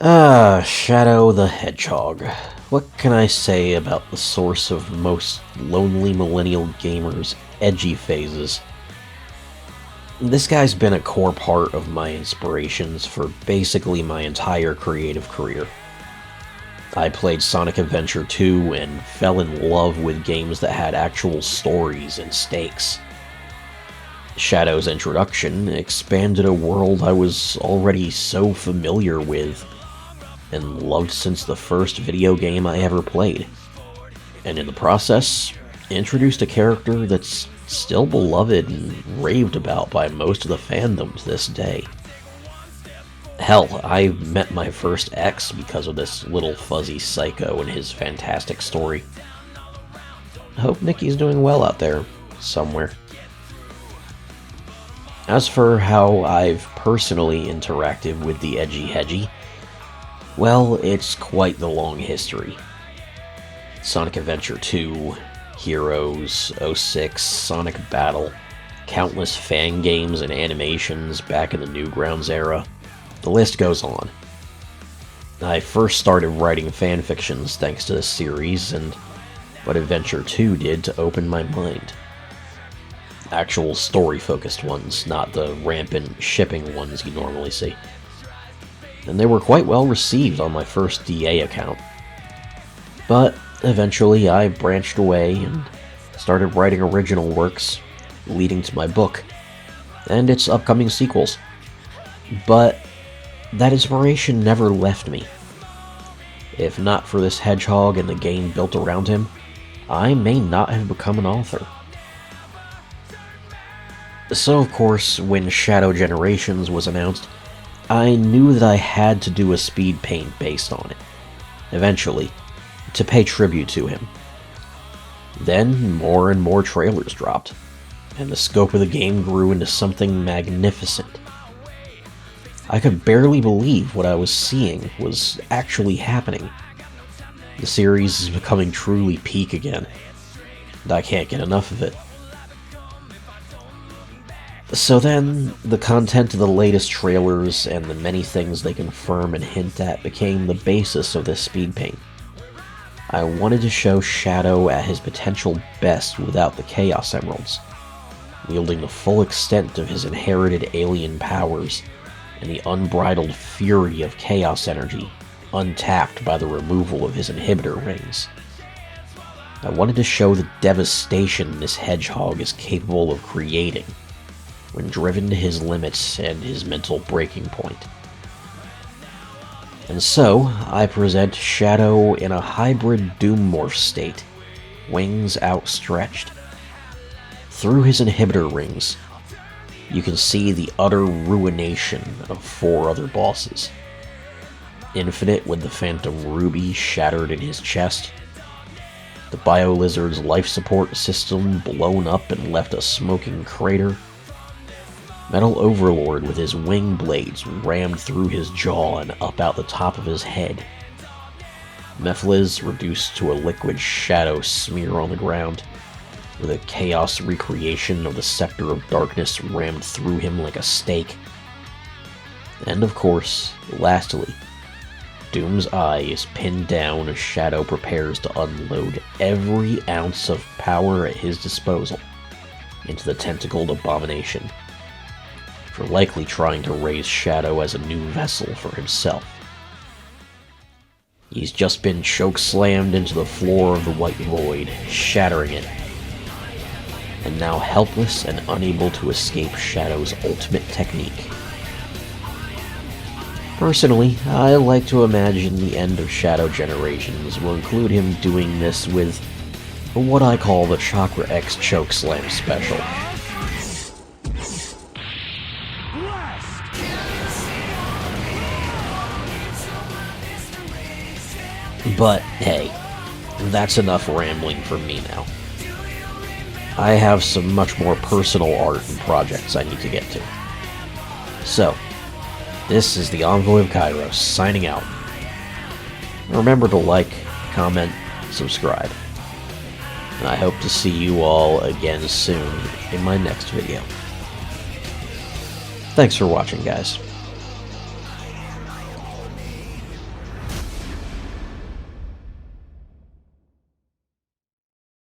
Shadow the Hedgehog. What can I say about the source of most lonely millennial gamers' edgy phases? This guy's been a core part of my inspirations for basically my entire creative career. I played Sonic Adventure 2 and fell in love with games that had actual stories and stakes. Shadow's introduction expanded a world I was already so familiar with and loved since the first video game I ever played, and in the process, introduced a character that's still beloved and raved about by most of the fandoms this day. Hell, I met my first ex because of this little fuzzy psycho and his fantastic story. I hope Nikki's doing well out there, somewhere. As for how I've personally interacted with the edgy hedgy, well, it's quite the long history. Sonic Adventure 2, Heroes, 06, Sonic Battle, countless fan games and animations back in the Newgrounds era. The list goes on. I first started writing fanfictions thanks to this series, and what Adventure 2 did to open my mind. Actual story-focused ones, not the rampant shipping ones you normally see. And they were quite well received on my first DA account. But eventually I branched away and started writing original works, leading to my book, and its upcoming sequels. But that inspiration never left me. If not for this hedgehog and the game built around him, I may not have become an author. So of course, when Shadow Generations was announced, I knew that I had to do a Speedpaint based on it, eventually, to pay tribute to him. Then more and more trailers dropped, and the scope of the game grew into something magnificent. I could barely believe what I was seeing was actually happening. The series is becoming truly peak again, and I can't get enough of it. So then, the content of the latest trailers and the many things they confirm and hint at became the basis of this Speedpaint. I wanted to show Shadow at his potential best without the Chaos Emeralds, wielding the full extent of his inherited alien powers and the unbridled fury of Chaos energy, untapped by the removal of his inhibitor rings. I wanted to show the devastation this hedgehog is capable of creating when driven to his limits and his mental breaking point. And so, I present Shadow in a hybrid Doom Morph state, wings outstretched. Through his inhibitor rings, you can see the utter ruination of 4 other bosses. Infinite with the Phantom Ruby shattered in his chest, the Biolizard's life support system blown up and left a smoking crater, Metal Overlord with his wing blades rammed through his jaw and up out the top of his head, Mephiles reduced to a liquid shadow smear on the ground, with a chaos recreation of the Scepter of Darkness rammed through him like a stake. And of course, lastly, Doom's eye is pinned down as Shadow prepares to unload every ounce of power at his disposal into the tentacled abomination, for likely trying to raise Shadow as a new vessel for himself. He's just been choke-slammed into the floor of the White Void, shattering it, and now helpless and unable to escape Shadow's ultimate technique. Personally, I like to imagine the end of Shadow Generations will include him doing this with what I call the Chakra X Chokeslam special. But hey, that's enough rambling from me now. I have some much more personal art and projects I need to get to. So, this is the Envoy of Kairos, signing out. Remember to like, comment, subscribe. And I hope to see you all again soon in my next video. Thanks for watching, guys.